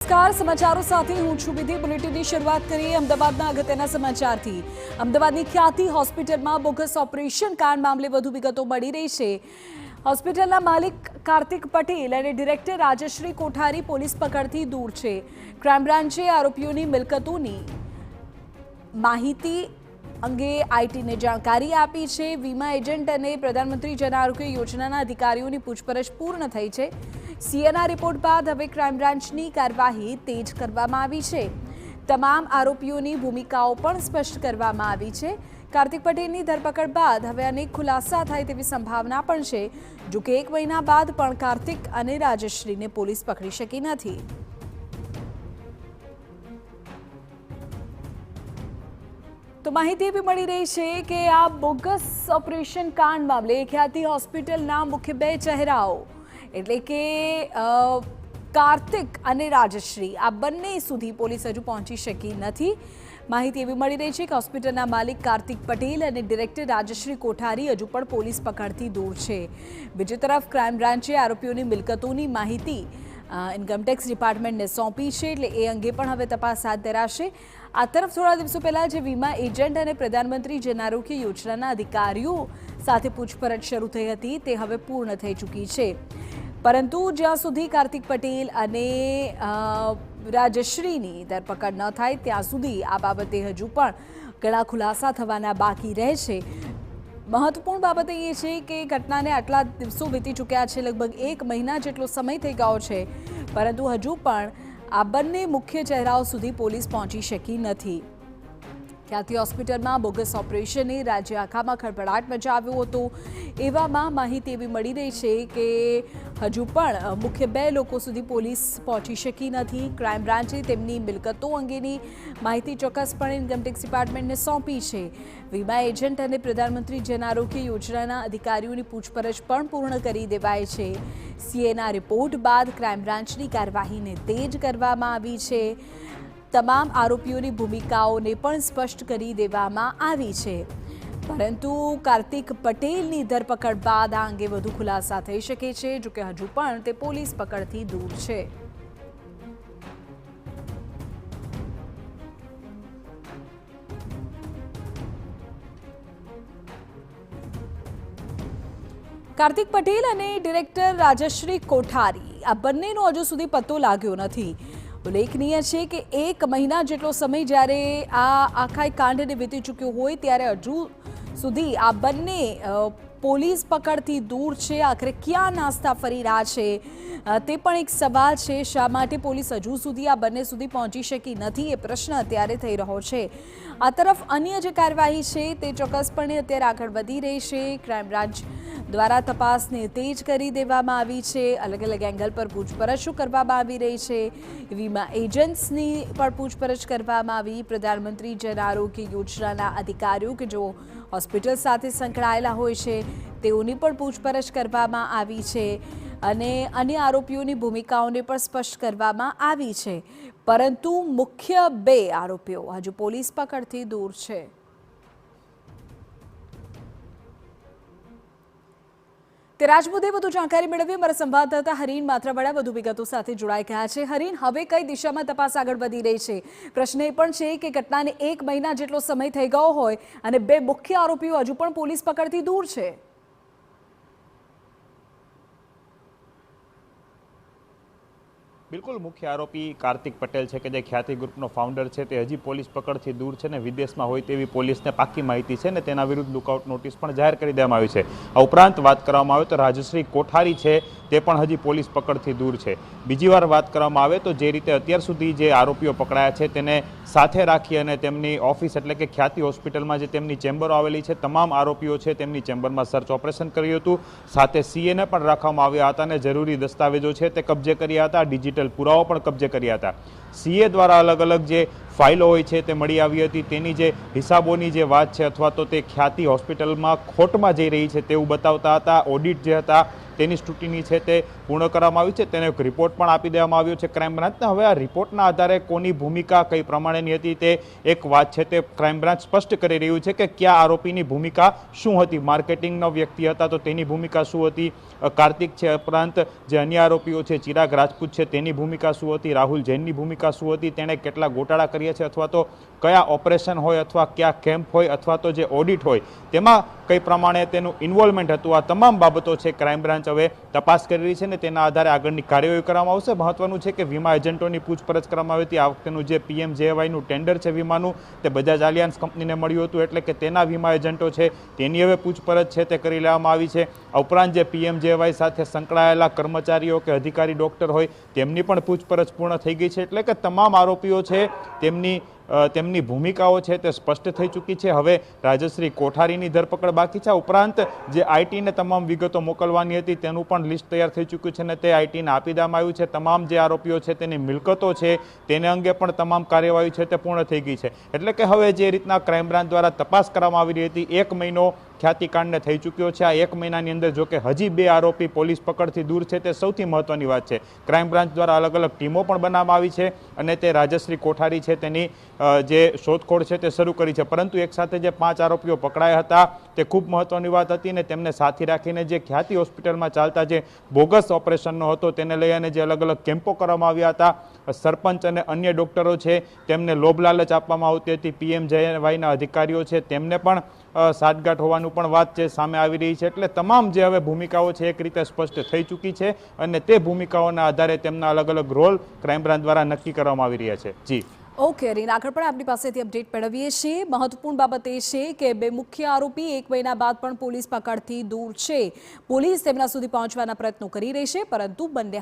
નમસ્કાર, સમાચારો સાથે હું છું વિધિ। બુલેટિનની શરૂઆત કરીએ અમદાવાદના અગત્યના સમાચારથી। અમદાવાદની ખ્યાતિ હોસ્પિટલમાં બોગસ ઓપરેશન કાંડ મામલે વધુ વિગતો મળી રહી છે। હોસ્પિટલના માલિક કાર્તિક પટેલ અને ડિરેક્ટર રાજશ્રી કોઠારી પોલીસ પકડથી દૂર છે। ક્રાઇમ બ્રાન્ચે આરોપીઓની મિલકતોની માહિતી અંગે આઈટીને જાણકારી આપી છે। વીમા એજન્ટ અને પ્રધાનમંત્રી જન આરોગ્ય યોજનાના અધિકારીઓની પૂછપરછ પૂર્ણ થઈ છે। સીએના રિપોર્ટ બાદ હવે ક્રાઇમ બ્રાન્ચની કાર્યવાહી તેજ કરવામાં આવી છે। તમામ આરોપીઓની ભૂમિકાઓ પણ સ્પષ્ટ કરવામાં આવી છે। કાર્તિક પટેલની ધરપકડ બાદ હવે અનેક ખુલાસા થાય તેવી સંભાવના પણ છે। જો કે 1 મહિના બાદ પણ કાર્તિક અને રાજશ્રીને પોલીસ પકડી શકી નથી। તો માહિતી એવી મળી રહી છે કે આ બોગસ ઓપરેશન કાંડ મામલે ખ્યાતિ હોસ્પિટલના મુખ્ય 2 ચહેરાઓ એટલે કે કાર્તિક અને રાજશ્રી આ બંને સુધી પોલીસ હજુ પહોંચી શકી નથી। માહિતી એવી મળી રહી છે કે હોસ્પિટલના માલિક કાર્તિક પટેલ અને ડિરેક્ટર રાજશ્રી કોઠારી હજુ પણ પોલીસ પકડથી દૂર છે। બીજી તરફ ક્રાઇમ બ્રાન્ચે આરોપીઓની મિલકતોની માહિતી ઇન્કમટેક્સ ડિપાર્ટમેન્ટને સોંપી છે, એટલે એ અંગે પણ હવે તપાસ હાથ ધરાશે। આ તરફ થોડા દિવસો પહેલા જે વીમા એજન્ટ અને પ્રધાનમંત્રી જન આરોગ્ય યોજનાના અધિકારીઓ સાથે પૂછપરછ શરૂ થઈ હતી તે હવે પૂર્ણ થઈ ચૂકી છે। પરંતુ જ્યાં સુધી કાર્તિક પટેલ અને રાજશ્રીની ધરપકડ ન થાય ત્યાં સુધી આ બાબતે હજુ પણ ઘણા ખુલાસા થવાના બાકી રહે છે। મહત્વપૂર્ણ બાબત એ છે કે ઘટનાને આટલા દિવસો વીતી ચૂક્યા છે, લગભગ 1 મહિના જેટલો સમય થઈ ગયો છે, પરંતુ હજુ પણ આ બંને મુખ્ય ચહેરાઓ સુધી પોલીસ પહોંચી શકી નથી। ખ્યાતિ હોસ્પિટલમાં બોગસ ઓપરેશને રાજ્ય આખામાં ખળભળાટ મચાવ્યો હતો। એવામાં માહિતી એવી મળી રહી છે કે હજુ પણ મુખ્ય 2 લોકો સુધી પોલીસ પહોંચી શકી નથી। ક્રાઇમ બ્રાન્ચે તેમની મિલકતો અંગેની માહિતી ચોક્કસપણે ઇન્કમટેક્સ ડિપાર્ટમેન્ટને સોંપી છે। વીમા એજન્ટ અને પ્રધાનમંત્રી જન આરોગ્ય યોજનાના અધિકારીઓની પૂછપરછ પણ પૂર્ણ કરી દેવાઈ છે। સીએના રિપોર્ટ બાદ ક્રાઇમ બ્રાન્ચની કાર્યવાહીને તેજ કરવામાં આવી છે। તમામ આરોપીઓની ભૂમિકાઓને પણ સ્પષ્ટ કરી દેવામાં આવી છે, પરંતુ કાર્તિક પટેલની ધરપકડ બાદ આ અંગે વધુ ખુલાસા થઈ શકે છે, જો કે હજુ પણ તે પોલીસ પકડથી દૂર છે। કાર્તિક પટેલ અને ડિરેક્ટર રાજશ્રી કોઠારી આ બંનેનો હજુ સુધી પત્તો લાગ્યો નથી। ઉલ્લેખનીય છે કે 1 મહિના જેટલો સમય જ્યારે આ આખા કાંડને વીતી ચૂક્યો હોય ત્યારે હજુ સુધી આ બંને પોલીસ પકડથી દૂર છે। આખરે ક્યાં નાસ્તા ફરી રહ્યા છે તે પણ એક સવાલ છે। શા માટે પોલીસ હજુ સુધી આ બંને સુધી પહોંચી શકી નથી એ પ્રશ્ન અત્યારે થઈ રહ્યો છે। આ તરફ અન્ય જે કાર્યવાહી છે તે ચોક્કસપણે અત્યારે આગળ વધી રહી છે। ક્રાઇમ બ્રાન્ચ દ્વારા તપાસને તેજ કરી દેવામાં આવી છે। અલગ અલગ એંગલ પર પૂછપરછો કરવામાં આવી રહી છે। વીમા એજન્ટ્સની પણ પૂછપરછ કરવામાં આવી। પ્રધાનમંત્રી જન આરોગ્ય યોજનાના અધિકારીઓ કે જો હોસ્પિટલ સાથે સંકળાયેલા હોય છે તેઓની પણ પૂછપરછ કરવામાં આવી છે અને અન્ય આરોપીઓની ભૂમિકાઓને પણ સ્પષ્ટ કરવામાં આવી છે, પરંતુ મુખ્ય 2 આરોપીઓ હજુ પોલીસ પકડથી દૂર છે। તે રાજમુદ્દે વધુ જાણકારી મેળવી અમારા સંવાદદાતા હરીન માત્રાવાળા વધુ વિગતો સાથે જોડાઈ ગયા છે। હરીન, હવે કઈ દિશામાં તપાસ આગળ વધી રહી છે? પ્રશ્ન એ પણ છે કે ઘટનાને 1 મહિના જેટલો સમય થઈ ગયો હોય અને 2 મુખ્ય આરોપીઓ હજુ પણ પોલીસ પકડથી દૂર છે। બિલકુલ, મુખ્ય આરોપી કાર્તિક પટેલ છે કે જે ખ્યાતિ ગ્રુપનો ફાઉન્ડર છે તે હજી પોલીસ પકડથી દૂર છે ને વિદેશમાં હોય તેવી પોલીસને પાકી માહિતી છે ને તેના વિરુદ્ધ લુકઆઉટ નોટિસ પણ જાહેર કરી દેવામાં આવી છે। આ ઉપરાંત વાત કરવામાં આવે તો રાજશ્રી કોઠારી છે તે પણ હજી પોલીસ પકડથી દૂર છે। બીજી વાર વાત કરવામાં આવે તો જે રીતે અત્યાર સુધી જે આરોપીઓ પકડાયા છે તેને સાથે રાખી અને તેમની ઓફિસ એટલે કે ખ્યાતિ હોસ્પિટલમાં જે તેમની ચેમ્બરો આવેલી છે તમામ આરોપીઓ છે તેમની ચેમ્બરમાં સર્ચ ઓપરેશન કર્યું હતું। સાથે સીએને પણ રાખવામાં આવ્યા હતા અને જરૂરી દસ્તાવેજો છે તે કબજે કર્યા હતા, ડિજિટલ પુરાવો પણ કબજે કર્યા હતા। સીએ દ્વારા અલગ અલગ જે ફાઇલો હોય છે તે મળી આવી હતી, તેની જે હિસાબોની જે વાત છે અથવા તો તે ખ્યાતિ હોસ્પિટલમાં ખોટમાં જઈ રહી છે તેવું બતાવતા હતા। ઓડિટ જે હતા તેની સ્ક્રુટિની છે તે પૂર્ણ કરવામાં આવી છે. તેને એક રિપોર્ટ પણ આપી દેવામાં આવ્યો છે ક્રાઇમ બ્રાન્ચને. હવે આ રિપોર્ટના આધારે કોની ભૂમિકા કઈ પ્રમાણેની હતી તે એક વાત છે તે ક્રાઇમ બ્રાન્ચ સ્પષ્ટ કરી રહ્યું છે કે કયા આરોપીની ભૂમિકા શું હતી. માર્કેટિંગનો વ્યક્તિ હતા તો તેની ભૂમિકા શું હતી, કાર્તિક છે ઉપરાંત જે અન્ય આરોપીઓ છે ચિરાગ રાજપૂત છે તેની ભૂમિકા શું હતી, રાહુલ જૈનની ભૂમિકા શું હતી, તેણે કેટલા ગોટાળા કર્યા છે અથવા તો કયા ઓપરેશન હોય અથવા કયા કેમ્પ હોય અથવા તો જે ઓડિટ હોય તેમાં કઈ પ્રમાણે તેનું ઇન્વોલ્વમેન્ટ હતું. આ તમામ બાબતો છે ક્રાઇમ બ્રાન્ચ હવે તપાસ કરી રહી છે ને તેના આધારે આગળની કાર્યવાહી કરવામાં આવશે. મહત્વનું છે કે વીમા એજન્ટોની પૂછપરછ કરવામાં આવી હતી. આ વખતેનું જે PMJAYનું ટેન્ડર છે વીમાનું તે બજાજ આલિયાન્સ કંપનીને મળ્યું હતું એટલે કે તેના વીમા એજન્ટો છે તેની હવે પૂછપરછ છે તે કરી લેવામાં આવી છે. આ ઉપરાંત જે PMJAY સાથે સંકળાયેલા કર્મચારીઓ કે અધિકારી ડોક્ટર હોય તેમની પણ પૂછપરછ પૂર્ણ થઈ ગઈ છે. એટલે કે તમામ આરોપીઓ છે તેમની ભૂમિકાઓ છે તે સ્પષ્ટ થઈ ચૂકી છે. હવે રાજશ્રી કોઠારીની ધરપકડ બાકી છે. ઉપરાંત જે આઈટીને તમામ વિગતો મોકલવાની હતી તેનું પણ લિસ્ટ તૈયાર થઈ ચૂક્યું છે અને તે આઈટીને આપી દેવામાં આવ્યું છે. તમામ જે આરોપીઓ છે તેની મિલકતો છે તેને અંગે પણ તમામ કાર્યવાહી છે તે પૂર્ણ થઈ ગઈ છે. એટલે કે હવે જે રીતના ક્રાઇમ બ્રાન્ચ દ્વારા તપાસ કરવામાં આવી રહી હતી, 1 મહિનો ખ્યાતિકાંડને થઈ ચૂક્યો છે. આ 1 મહિનાની અંદર જો કે હજી 2 આરોપી પોલીસ પકડથી દૂર છે તે સૌથી મહત્વની વાત છે. ક્રાઇમ બ્રાન્ચ દ્વારા અલગ અલગ ટીમો પણ બનાવવામાં આવી છે અને તે રાજશ્રી કોઠારી છે તેની જે શોધખોળ છે તે શરૂ કરી છે. પરંતુ એક સાથે જે 5 આરોપીઓ પકડાયા હતા તે ખૂબ મહત્વની વાત હતી અને તેમને સાથી રાખીને જે ખ્યાતિ હોસ્પિટલમાં ચાલતા જે બોગસ ઓપરેશનનો હતો તેને લઈ અને જે અલગ અલગ કેમ્પો કરવામાં આવ્યા હતા, સરપંચ અને અન્ય ડોક્ટરો છે તેમને લોભ લાલચ આપવામાં આવતી હતી. PMJAYના અધિકારીઓ છે તેમને પણ સાઠગાંઠ હોવાનું પણ વાત છે સામે આવી રહી છે. એટલે તમામ જે હવે ભૂમિકાઓ છે એક રીતે સ્પષ્ટ થઈ ચૂકી છે અને તે ભૂમિકાઓના આધારે તેમના અલગ અલગ રોલ ક્રાઇમ બ્રાન્ચ દ્વારા નક્કી કરવામાં આવી રહ્યા છે. જી ઓકે રીના, આગળ પણ આપની પાસેથી અપડેટ મેળવીએ છીએ. મહત્વપૂર્ણ બાબત એ છે કે 2 મુખ્ય આરોપી 1 મહિના બાદ પણ પોલીસ પકડથી દૂર છે. પોલીસ તેમના સુધી પહોંચવાના પ્રયત્નો કરી રહી છે પરંતુ બંને